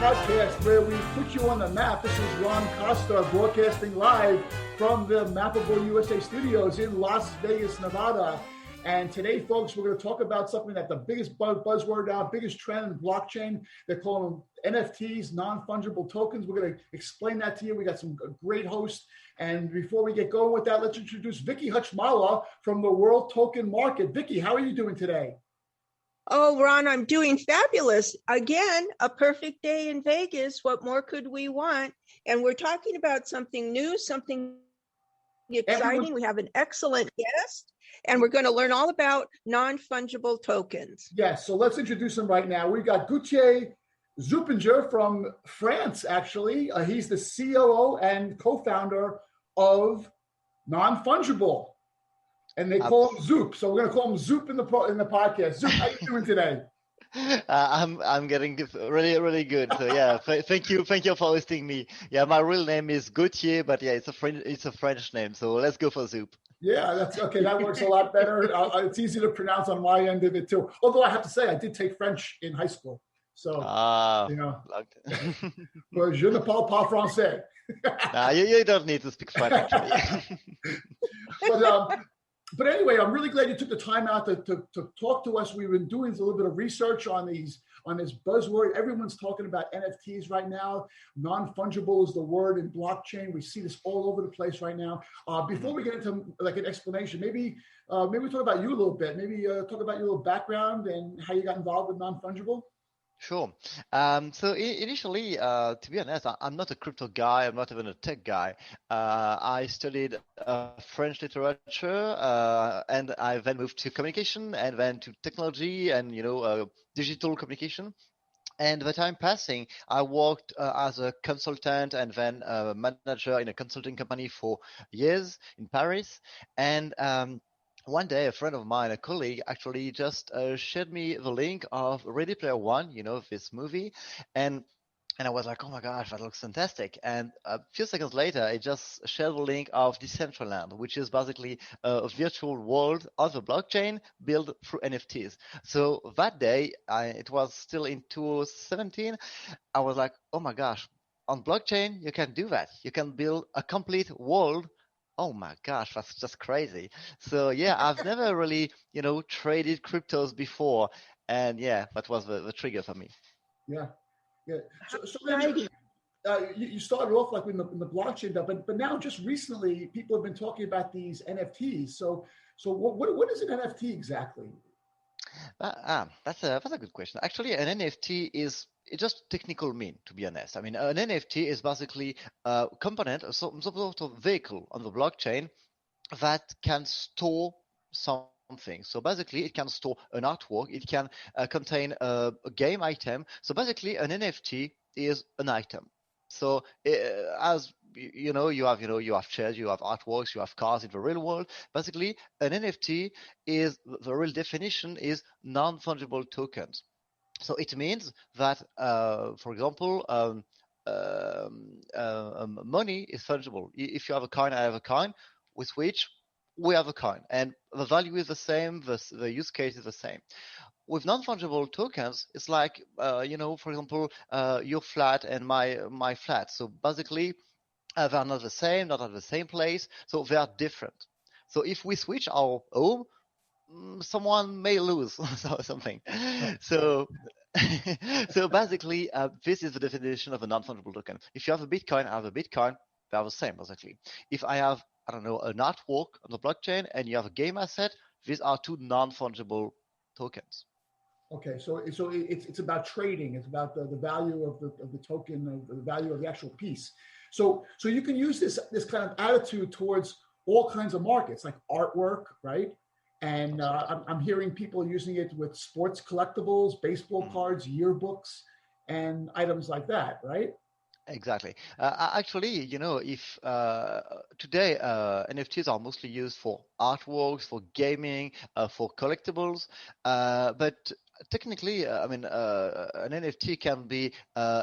podcast where we put you on the map. This is Ron Costa broadcasting live from the Mappable USA studios in Las Vegas, Nevada. And today, folks, we're going to talk about something that the biggest buzzword now, biggest trend in blockchain. They're calling them NFTs, non-fungible tokens. We're going to explain that to you. We got some great hosts. And before we get going with that, let's introduce Vicky Hutchmala from the World Token Market. Vicky, how are you doing today? Oh, Ron, I'm doing fabulous. Again, a perfect day in Vegas. What more could we want? And we're talking about something new, something exciting. We have an excellent guest, and we're going to learn all about non-fungible tokens. Yes, so let's introduce him right now. We've got Gauthier Zuppinger from France, actually. He's the COO and Co-Founder of Non-Fungible. And they call him Zoop, so we're going to call him Zoop in the podcast. Zoop, how are you doing today? I'm getting really good. So yeah, thank you for hosting me. Yeah, my real name is Gauthier, but yeah, it's a French name. So let's go for Zoop. Yeah, that's okay. That works a lot better. It's easy to pronounce on my end of it too. Although I have to say, I did take French in high school, so you know. Well, je ne parle pas français. You don't need to speak French actually. But anyway, I'm really glad you took the time out to talk to us. We've been doing a little bit of research on this buzzword. Everyone's talking about NFTs right now. Non-fungible is the word in blockchain. We see this all over the place right now. Before we get into like an explanation, maybe we talk about you a little bit. Maybe talk about your little background and how you got involved with non-fungible. Sure. So initially, to be honest, I'm not a crypto guy. I'm not even a tech guy. I studied French literature, and I then moved to communication, and then to technology, and digital communication. And the time passing, I worked as a consultant and then a manager in a consulting company for years in Paris. And one day, a friend of mine, a colleague, actually just shared me the link of Ready Player One, this movie. And I was like, oh my gosh, that looks fantastic. And a few seconds later, I just shared the link of Decentraland, which is basically a virtual world of the blockchain built through NFTs. So that day, it was still in 2017, I was like, oh my gosh, on blockchain, you can do that. You can build a complete world. Oh my gosh, that's just crazy. So yeah, I've never really, traded cryptos before. And yeah, that was the trigger for me. Yeah. So then you started off like in the blockchain, but now just recently people have been talking about these NFTs. So what is an NFT exactly? That's a good question. Actually, an NFT is just technical mean, to be honest. I mean, an NFT is basically a component, some sort of vehicle on the blockchain that can store something. So basically, it can store an artwork. It can contain a game item. So basically, an NFT is an item. So as you have shares, you have artworks, you have cars in the real world. Basically, an NFT is the real definition is non-fungible tokens. So it means that, for example, money is fungible. If you have a coin, I have a coin, with which we have a coin, and the value is the same. The use case is the same. With non-fungible tokens, it's like, for example, your flat and my flat. So basically, they are not the same, not at the same place. So they are different. So if we switch our home, someone may lose something. So basically, this is the definition of a non-fungible token. If you have a Bitcoin, I have a Bitcoin, they are the same, basically. If I have, an artwork on the blockchain and you have a game asset, these are two non-fungible tokens. Okay, so it's about trading. It's about the value of the token, of the value of the actual piece. So you can use this kind of attitude towards all kinds of markets, like artwork, right? And I'm hearing people using it with sports collectibles, baseball cards, yearbooks, and items like that, right? Exactly. Actually, if today NFTs are mostly used for artworks, for gaming, for collectibles, but technically, an NFT can be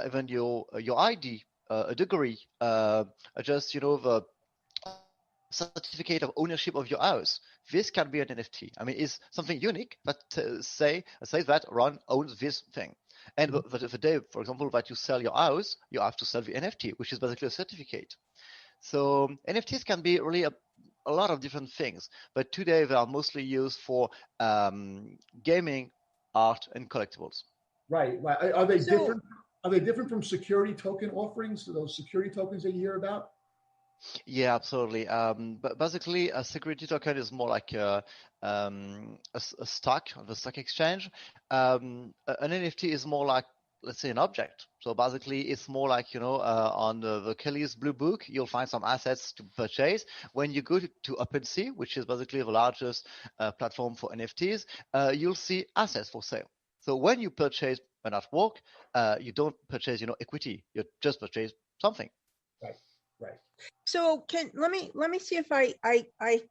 even your ID, a degree, just the certificate of ownership of your house. This can be an NFT. I mean, it's something unique, but say that Ron owns this thing. And the day, for example, that you sell your house, you have to sell the NFT, which is basically a certificate. So NFTs can be really a lot of different things, but today they are mostly used for gaming, art, and collectibles. Right. Are they different? Are they different from security token offerings? Those security tokens that you hear about? Yeah, absolutely. But basically, a security token is more like a stock on the stock exchange. An NFT is more like, let's say, an object. So basically, it's more like, on the Kelly's Blue Book, you'll find some assets to purchase. When you go to OpenSea, which is basically the largest platform for NFTs, you'll see assets for sale. So when you purchase an artwork, you don't purchase, equity. You just purchase something. Right. Right. So let me see if I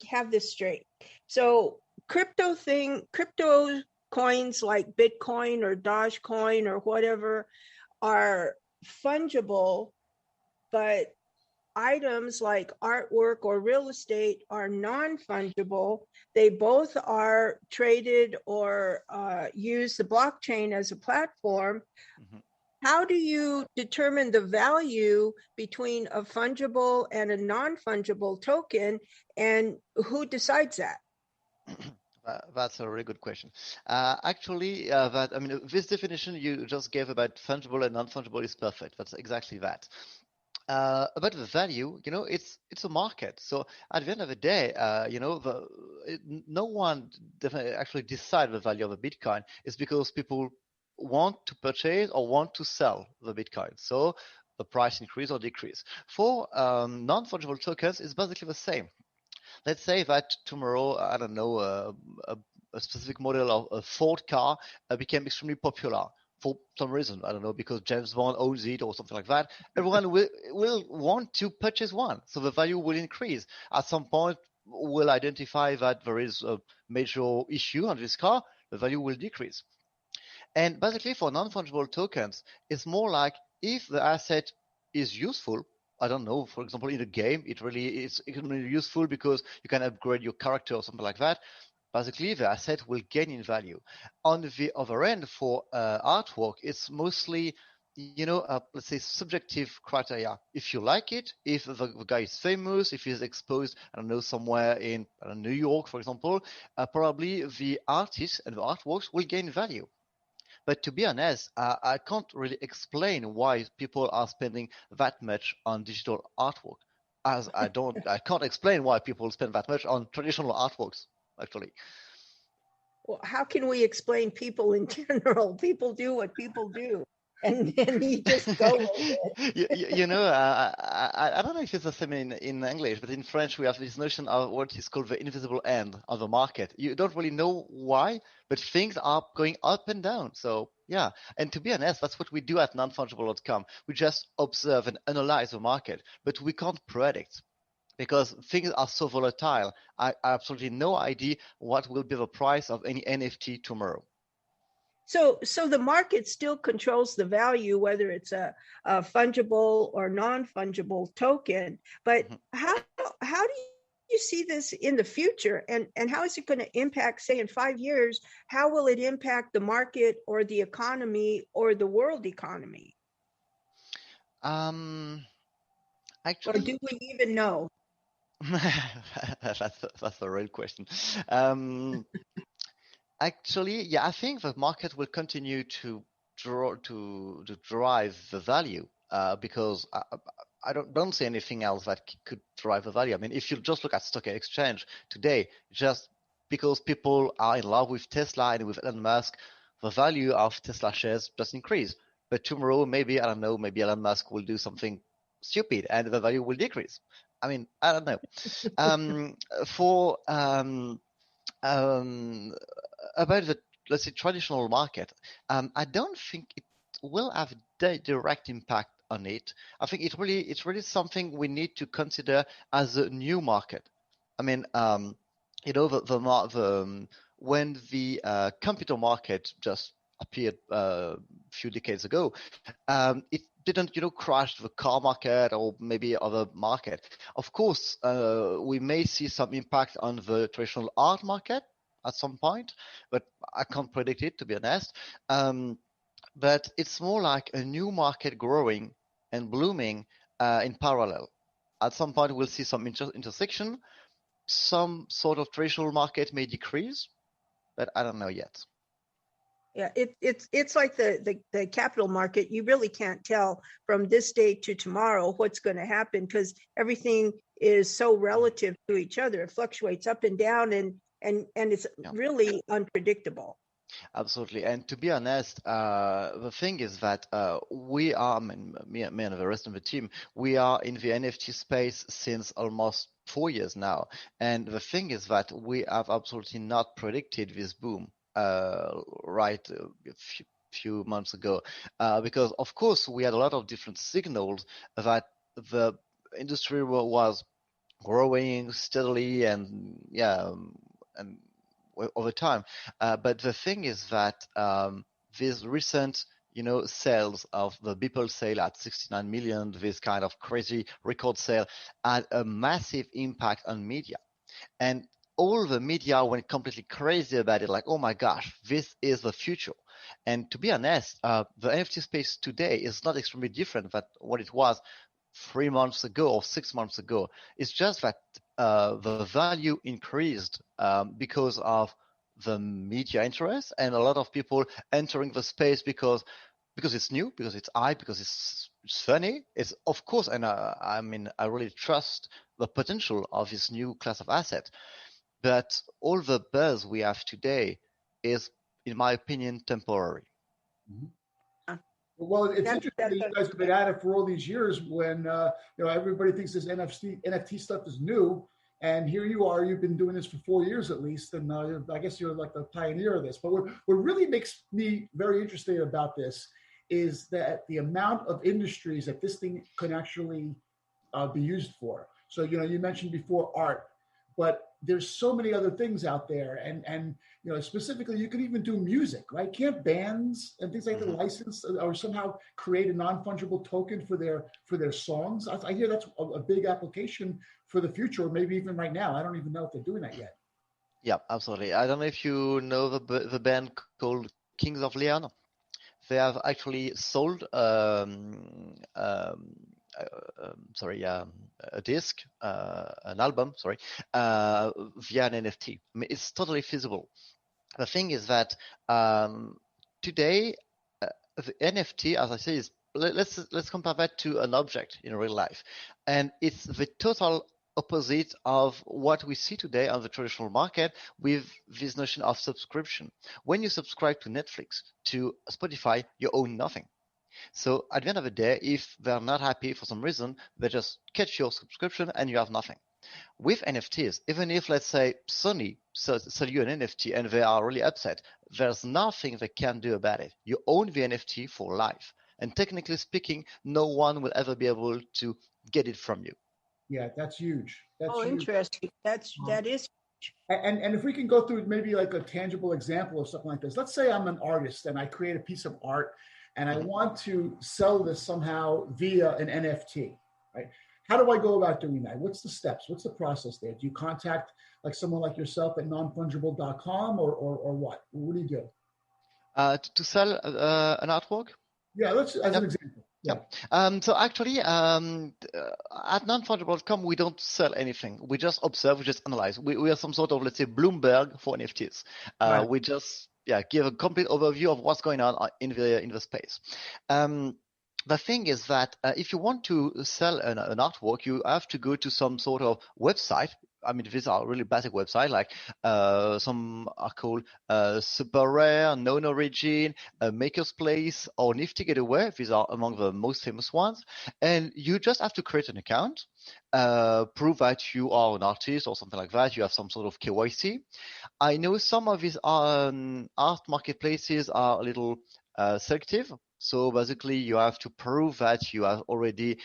have this straight. So crypto coins like Bitcoin or Dogecoin or whatever are fungible, but items like artwork or real estate are non-fungible. They both are traded or use the blockchain as a platform. Mm-hmm. How do you determine the value between a fungible and a non-fungible token, and who decides that? That's a really good question. This definition you just gave about fungible and non-fungible is perfect. That's exactly that. About the value, it's a market. So at the end of the day, no one definitely actually decide the value of a Bitcoin. It's because people want to purchase or want to sell the Bitcoin. So the price increase or decrease. For non-fungible tokens, it's basically the same. Let's say that tomorrow, I don't know, a specific model of a Ford car became extremely popular for some reason. I don't know, because James Bond owns it or something like that. Everyone will want to purchase one. So the value will increase. At some point, we'll identify that there is a major issue on this car. The value will decrease. And basically for non-fungible tokens, it's more like if the asset is useful, I don't know, for example, in a game, it really is extremely useful because you can upgrade your character or something like that. Basically, the asset will gain in value. On the other end, for artwork, it's mostly, let's say subjective criteria. If you like it, if the guy is famous, if he's exposed, I don't know, somewhere in New York, for example, probably the artist and the artworks will gain value. But to be honest, I can't really explain why people are spending that much on digital artwork, as I can't explain why people spend that much on traditional artworks, actually. Well, how can we explain people in general? People do what people do. And you just go with it. I don't know if it's the same in English, but in French we have this notion of what is called the invisible end of the market. You don't really know why, but things are going up and down. So yeah, and to be honest, that's what we do at non-fungible.com. We just observe and analyze the market, but we can't predict because things are so volatile. I absolutely no idea what will be the price of any NFT tomorrow. So the market still controls the value, whether it's a fungible or non-fungible token. But how do you see this in the future, and how is it going to impact, say, in 5 years? How will it impact the market or the economy or the world economy? Actually, or do we even know? that's a real question. Actually, yeah, I think the market will continue to drive the value because I don't see anything else that could drive the value. I mean, if you just look at stock exchange today, just because people are in love with Tesla and with Elon Musk, the value of Tesla shares just increase. But tomorrow, maybe, I don't know, maybe Elon Musk will do something stupid and the value will decrease. I mean, I don't know. About the, let's say, traditional market, I don't think it will have a direct impact on it. I think it's really something we need to consider as a new market. I mean, when the computer market just appeared a few decades ago, it didn't crash the car market or maybe other market. Of course, we may see some impact on the traditional art market at some point, but I can't predict it, to be honest. but it's more like a new market growing and blooming in parallel. At some point, we'll see some intersection. Some sort of traditional market may decrease, but I don't know yet. Yeah, it's like the capital market. You really can't tell from this day to tomorrow what's going to happen because everything is so relative to each other. It fluctuates up and down, and it's really unpredictable. Absolutely. And to be honest, the thing is that we are, I mean, me and the rest of the team, we are in the NFT space since almost 4 years now. And the thing is that we have absolutely not predicted this boom right a few months ago, because of course we had a lot of different signals that the industry was growing steadily and and over time. But the thing is that these recent sales of the Beeple sale at 69 million, this kind of crazy record sale, had a massive impact on media. And all the media went completely crazy about it, like, oh my gosh, this is the future. And to be honest, the NFT space today is not extremely different than what it was 3 months ago or 6 months ago. It's just that the value increased because of the media interest and a lot of people entering the space because it's new, because it's hype, because it's funny. It's of course, and I mean, I really trust the potential of this new class of asset. But all the buzz we have today is, in my opinion, temporary. Mm-hmm. Well, it's interesting that you guys have been at it for all these years when everybody thinks this NFT stuff is new. And here you are, you've been doing this for 4 years at least. And I guess you're like the pioneer of this. But what really makes me very interested about this is that the amount of industries that this thing can actually be used for. So, you mentioned before art, but there's so many other things out there. And specifically, you could even do music, right? Can't bands and things like that license or somehow create a non-fungible token for their songs? I hear that's a big application for the future, or maybe even right now. I don't even know if they're doing that yet. Yeah, absolutely. I don't know if you know the band called Kings of Leon. They have actually sold a disc, an album, via an NFT. I mean, it's totally feasible. The thing is that today, the NFT, as I say, is let's compare that to an object in real life, and it's the total opposite of what we see today on the traditional market with this notion of subscription. When you subscribe to Netflix, to Spotify, you own nothing. So at the end of the day, if they're not happy for some reason, they just catch your subscription and you have nothing. With NFTs, even if, let's say, Sony sell you an NFT and they are really upset, there's nothing they can do about it. You own the NFT for life. And technically speaking, no one will ever be able to get it from you. Yeah, that's huge. That's huge. Interesting. That is. And if we can go through maybe like a tangible example of something like this. Let's say I'm an artist and I create a piece of art and I want to sell this somehow via an NFT, right? How do I go about doing that? What's the steps? What's the process there? Do you contact like someone like yourself at non-fungible.com or what? What do you do? To sell an artwork? Yeah, let's as an example. Yeah. So actually, at non-fungible.com, we don't sell anything. We just observe, we just analyze. We are some sort of, let's say, Bloomberg for NFTs. Right. We just give a complete overview of what's going on in the space. The thing is that if you want to sell an artwork, you have to go to some sort of website. I mean, these are really basic websites, like some are called Super Rare, Known Origin, Maker's Place, or Nifty Getaway. These are among the most famous ones. And you just have to create an account, prove that you are an artist or something like that. You have some sort of KYC. I know some of these art marketplaces are a little selective. So basically, you have to prove that you have already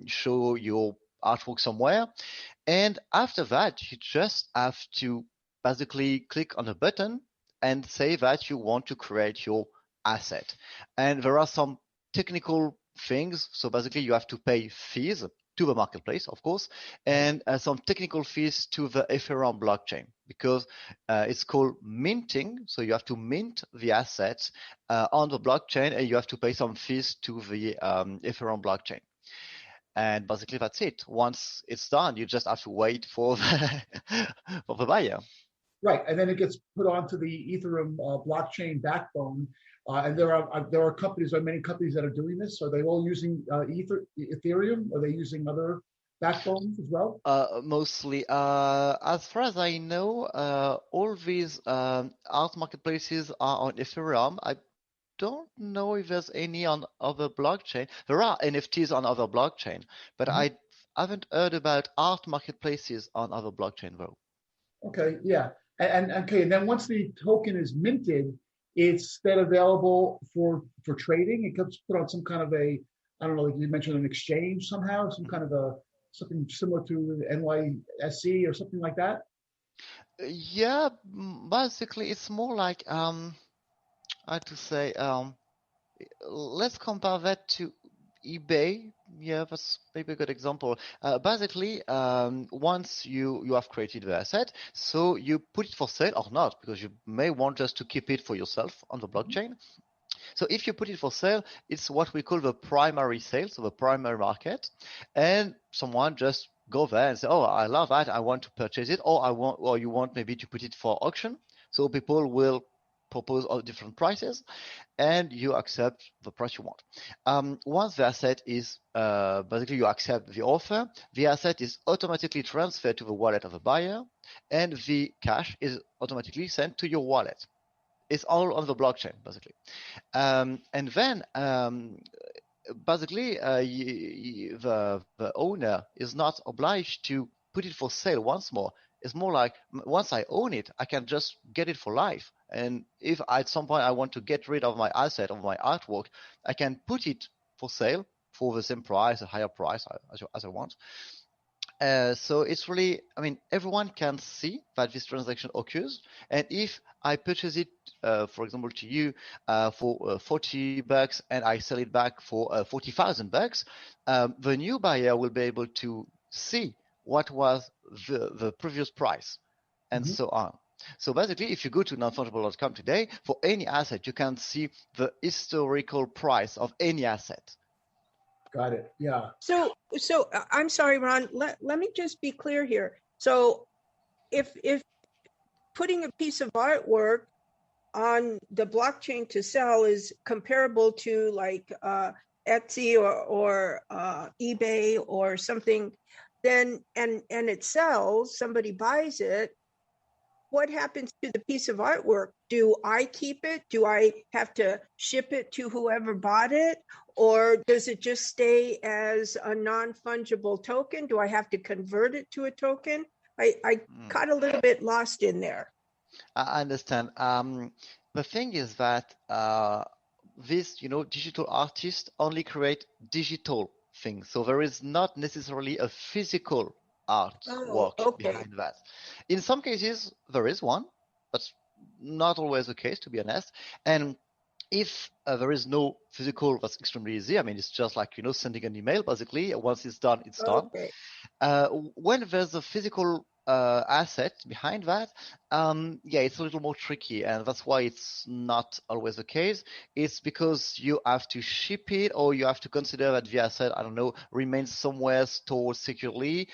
show your artwork somewhere. And after that, you just have to basically click on a button and say that you want to create your asset. And there are some technical things. So basically, you have to pay fees. to the marketplace, of course, and some technical fees to the Ethereum blockchain, because it's called minting. So you have to mint the assets on the blockchain, and you have to pay some fees to the Ethereum blockchain. And basically that's it. Once it's done, you just have to wait for for the buyer. Right, and then it gets put onto the Ethereum blockchain backbone. And there are companies, there are many companies that are doing this. Are they all using Ethereum? Are they using other backbones as well? Mostly. As far as I know, all these art marketplaces are on Ethereum. I don't know if there's any on other blockchain. There are NFTs on other blockchain, but I haven't heard about art marketplaces on other blockchain though. Okay, yeah. And okay, and then once the token is minted, it's then available for trading. It gets put on some kind of a, I don't know, like you mentioned, an exchange somehow, some kind of something similar to NYSE or something like that. Yeah, basically it's more like I have to say, let's compare that to eBay. Yeah, that's maybe a good example. Basically, once you have created the asset, so you put it for sale or not, because you may want just to keep it for yourself on the blockchain. So if you put it for sale, it's what we call the primary sale, so the primary market, and someone just go there and say, "Oh, I love that, I want to purchase it," or you want maybe to put it for auction. So people will propose all different prices, and you accept the price you want. Once the asset is basically you accept the offer, the asset is automatically transferred to the wallet of the buyer, and the cash is automatically sent to your wallet. It's all on the blockchain, basically. And then basically the owner is not obliged to put it for sale once more. It's more like once I own it, I can just get it for life. And if at some point I want to get rid of my asset, of my artwork, I can put it for sale for the same price, a higher price as I want. So it's really, I mean, everyone can see that this transaction occurs. And if I purchase it, for example, to you for $40 and I sell it back for $40,000, the new buyer will be able to see what was the previous price and so on. So basically, if you go to non-fungible.com today, for any asset, you can see the historical price of any asset. Got it. Yeah. So I'm sorry, Ron. Let me just be clear here. So if putting a piece of artwork on the blockchain to sell is comparable to like Etsy or eBay or something, then and it sells, somebody buys it. What happens to the piece of artwork? Do I keep it? Do I have to ship it to whoever bought it? Or does it just stay as a non-fungible token? Do I have to convert it to a token? I got a little bit lost in there. I understand. The thing is that these, digital artists only create digital things. So there is not necessarily a physical artwork behind that. In some cases, there is one. That's not always the case, to be honest. And if there is no physical, that's extremely easy. I mean, it's just like, sending an email, basically. Once it's done, it's done. When there's a physical asset behind that, it's a little more tricky, and that's why it's not always the case. It's because you have to ship it, or you have to consider that the asset, remains somewhere stored securely.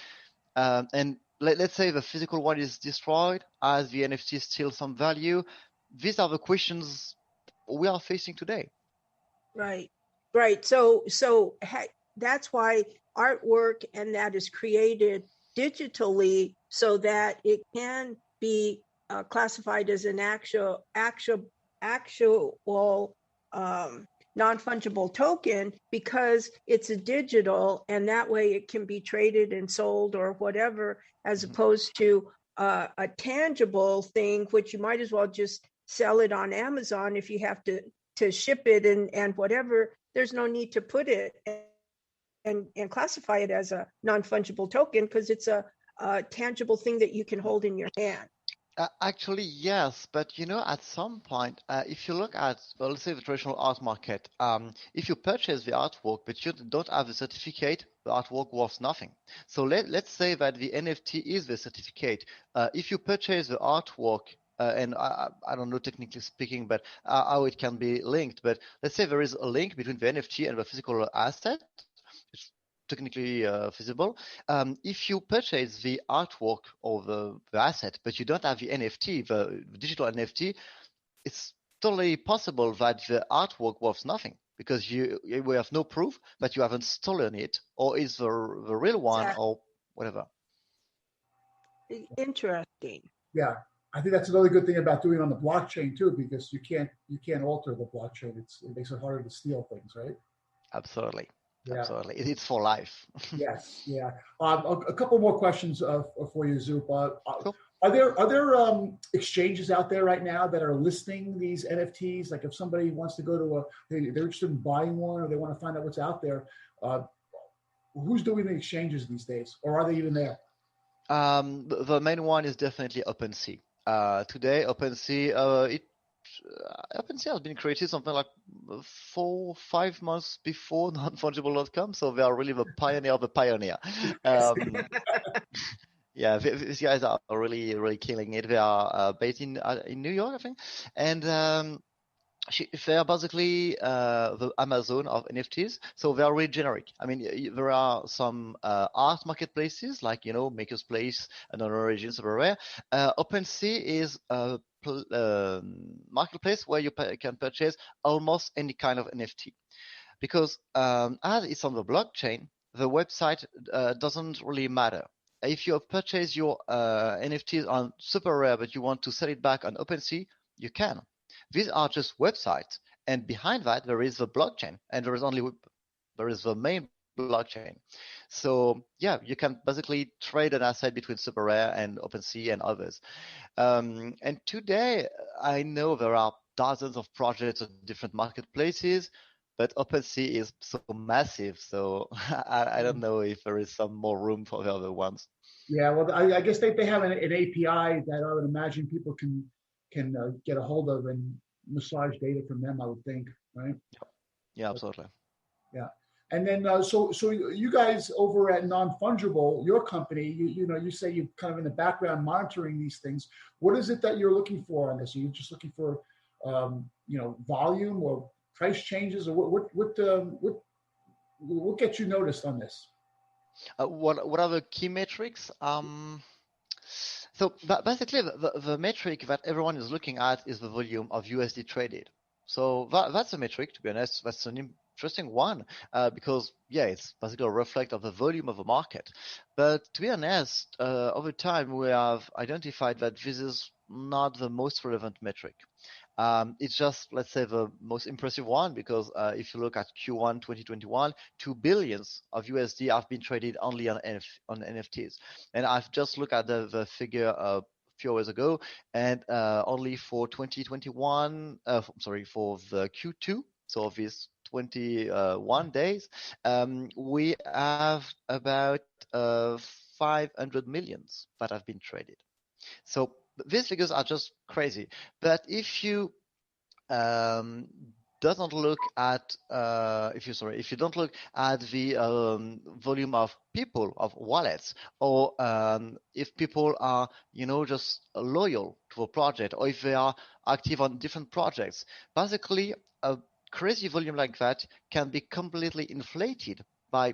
And let's say the physical one is destroyed, as the NFT still some value. These are the questions we are facing today. Right. So that's why artwork and that is created digitally so that it can be classified as an actual non-fungible token, because it's a digital, and that way it can be traded and sold or whatever, as opposed to a tangible thing, which you might as well just sell it on Amazon. If you have to ship it and whatever, there's no need to put it and classify it as a non-fungible token, because it's a tangible thing that you can hold in your hand. Actually, yes, but at some point, if you look at, well, let's say the traditional art market, if you purchase the artwork but you don't have the certificate, the artwork worth nothing. So let's say that the NFT is the certificate. If you purchase the artwork, and I don't know technically speaking, but how it can be linked, but let's say there is a link between the NFT and the physical asset. It's technically feasible. If you purchase the artwork or the asset, but you don't have the NFT, the digital NFT, it's totally possible that the artwork worth nothing because you have no proof that you haven't stolen it or is the real one or whatever. Interesting. Yeah, I think that's another good thing about doing it on the blockchain too, because you can't alter the blockchain. It makes it harder to steal things, right? Absolutely. Yeah. Absolutely. It's for life. Yes. Yeah. A couple more questions for you, Zoop. Cool. Are there exchanges out there right now that are listing these NFTs? Like if somebody wants to go to they're interested in buying one or they want to find out what's out there, who's doing the exchanges these days, or are they even there? The main one is definitely OpenSea. Today, OpenSea has been created something like 4-5 months before non-fungible.com, so they are really the pioneer of the pioneer. Yeah, these guys are really, really killing it. They are based in New York, I think, and they are basically the Amazon of NFTs, so they are really generic. I mean, there are some art marketplaces like Maker's Place and other regions everywhere. OpenSea is a marketplace where you can purchase almost any kind of NFT, because as it's on the blockchain, the website doesn't really matter. If you purchase your NFTs on Super Rare but you want to sell it back on OpenSea, you can. These are just websites, and behind that there is the blockchain, and there is the main blockchain. So yeah, you can basically trade an asset between Super Rare and OpenSea and others. And today I know there are dozens of projects on different marketplaces, but OpenSea is so massive, so I don't know if there is some more room for the other ones. Yeah, well, I guess they have an API that I would imagine people can get a hold of and massage data from them, I would think, right? Yeah, absolutely. Yeah. And then, so you guys over at Non-Fungible, your company, you say you're kind of in the background monitoring these things. What is it that you're looking for on this? Are you just looking for, volume or price changes, or what gets you noticed on this? What are the key metrics? So basically, the metric that everyone is looking at is the volume of USD traded. So that's a metric, to be honest. That's an interesting one because, yeah, it's basically a reflect of the volume of the market. But to be honest, over time, we have identified that this is not the most relevant metric. It's just, let's say, the most impressive one because if you look at Q1 2021, 2 billions of USD have been traded only on NFTs. And I've just looked at the figure a few hours ago, and only for 2021, for the Q2, so of these 21 days, we have about 500 millions that have been traded. So these figures are just crazy. But if you doesn't look at if you don't look at the volume of people, of wallets, or if people are just loyal to a project, or if they are active on different projects, basically a crazy volume like that can be completely inflated by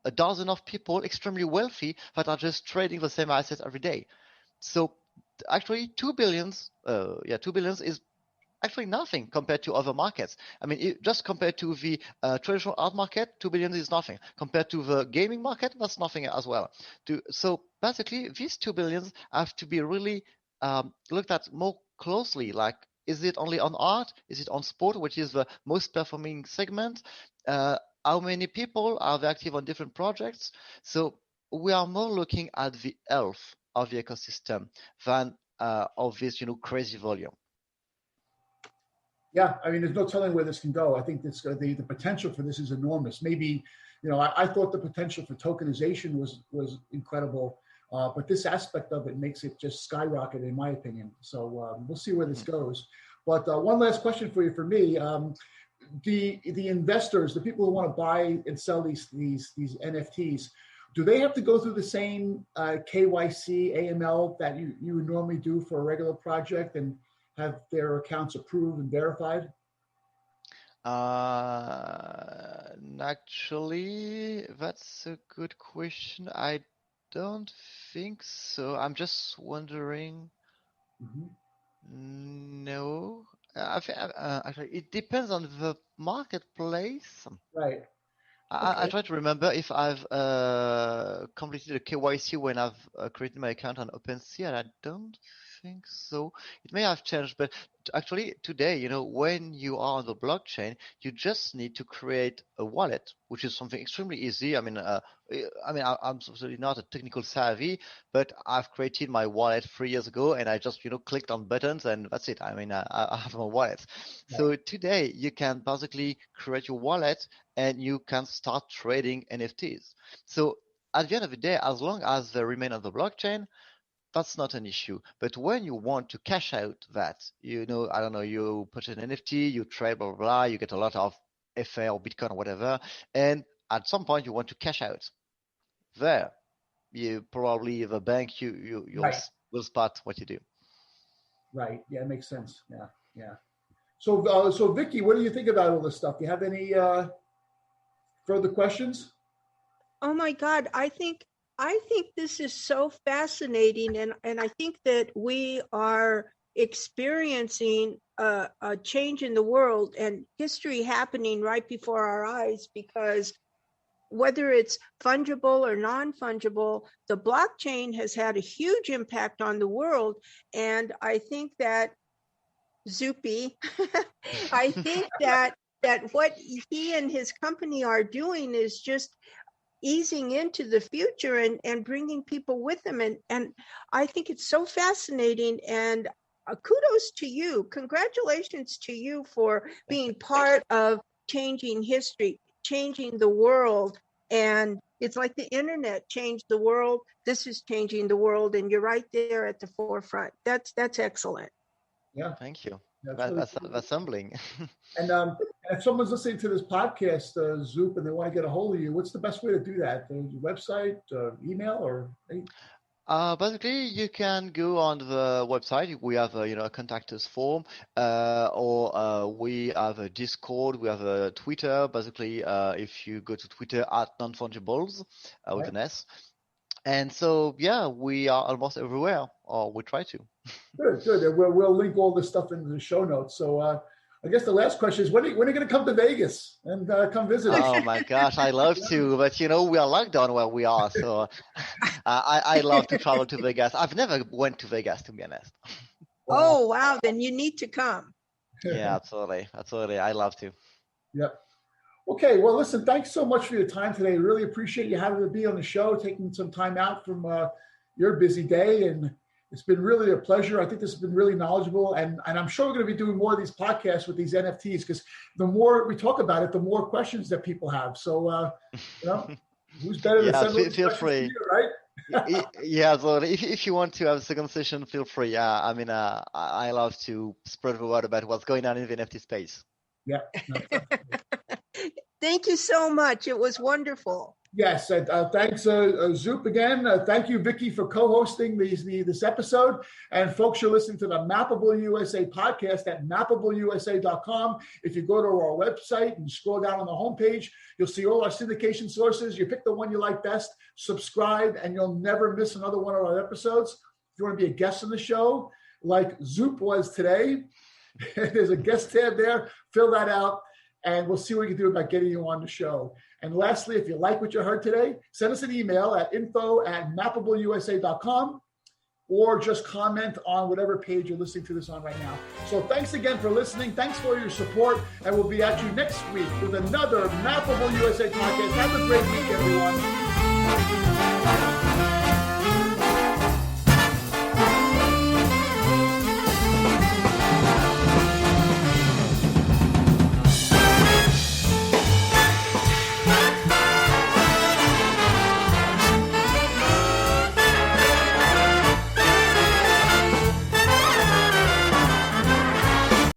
a dozen of people extremely wealthy that are just trading the same assets every day. So actually 2 billions is actually nothing compared to other markets. I mean, just compared to the traditional art market, 2 billion is nothing. Compared to the gaming market, that's nothing as well. So basically, these 2 billions have to be really looked at more closely. Like, is it only on art? Is it on sport, which is the most performing segment? How many people are active on different projects? So we are more looking at the health of the ecosystem than of this, crazy volume. Yeah, I mean, there's no telling where this can go. I think this the potential for this is enormous. Maybe, I thought the potential for tokenization was incredible. But this aspect of it makes it just skyrocket, in my opinion. So we'll see where this goes. But one last question for you, for me. The investors, the people who want to buy and sell these NFTs, do they have to go through the same KYC, AML that you would normally do for a regular project and have their accounts approved and verified? Actually, that's a good question. I don't think so. I'm just wondering. No. Actually, it depends on the marketplace. Right. I try to remember if I've completed a KYC when I've created my account on OpenSea, and I don't think so. It may have changed, but actually today, when you are on the blockchain, you just need to create a wallet, which is something extremely easy. I'm certainly not a technical savvy, but I've created my wallet 3 years ago, and I just clicked on buttons, and that's it. I have my wallet. Right. So today you can basically create your wallet, and you can start trading NFTs. So at the end of the day, as long as they remain on the blockchain, that's not an issue. But when you want to cash out that, you put an NFT, you trade, blah, blah, blah, you get a lot of FA or Bitcoin or whatever, and at some point you want to cash out. There, you probably, the bank, you'll will spot what you do. Right. Yeah, it makes sense. Yeah. So Vicky, what do you think about all this stuff? Do you have any further questions? Oh my God, I think this is so fascinating, and I think that we are experiencing a change in the world and history happening right before our eyes, because whether it's fungible or non-fungible, the blockchain has had a huge impact on the world. And I think that Zuppy, I think that what he and his company are doing is just easing into the future and bringing people with them. And I think it's so fascinating, and kudos to you. Congratulations to you for being part of changing history, changing the world. And it's like the internet changed the world. This is changing the world, and you're right there at the forefront. That's excellent. Yeah. Thank you. That's humbling. And if someone's listening to this podcast, Zoop, and they want to get a hold of you, what's the best way to do that? Your website, email, or? Basically, you can go on the website. We have a contact us form, or we have a Discord. We have a Twitter. Basically, if you go to Twitter at non-fungibles with an S. And so, we are almost everywhere, or we try to. Good. We'll link all this stuff into the show notes. So I guess the last question is, when are you going to come to Vegas and come visit us? Oh my gosh, I love to, but we are locked down where we are. So I love to travel to Vegas. I've never went to Vegas, to be honest. Oh, wow. Then you need to come. Yeah, absolutely. I love to. Yep. Okay, well, listen, thanks so much for your time today. Really appreciate you having to be on the show, taking some time out from your busy day. And it's been really a pleasure. I think this has been really knowledgeable. And I'm sure we're going to be doing more of these podcasts with these NFTs, because the more we talk about it, the more questions that people have. So, who's better than send feel free. You, right? Yeah, so if you want to have a second session, feel free. I love to spread the word about what's going on in the NFT space. Yeah. Thank you so much. It was wonderful. Yes, thanks, Zoop, again. Thank you, Vicky, for co-hosting this episode. And folks, you're listening to the Mappable USA podcast at mappableusa.com. If you go to our website and scroll down on the homepage, you'll see all our syndication sources. You pick the one you like best, subscribe, and you'll never miss another one of our episodes. If you want to be a guest on the show, like Zoop was today, there's a guest tab there. Fill that out, and we'll see what we can do about getting you on the show. And lastly, if you like what you heard today, send us an email at info@mappableusa.com, or just comment on whatever page you're listening to this on right now. So thanks again for listening. Thanks for your support. And we'll be at you next week with another Mappable USA podcast. Have a great week, everyone.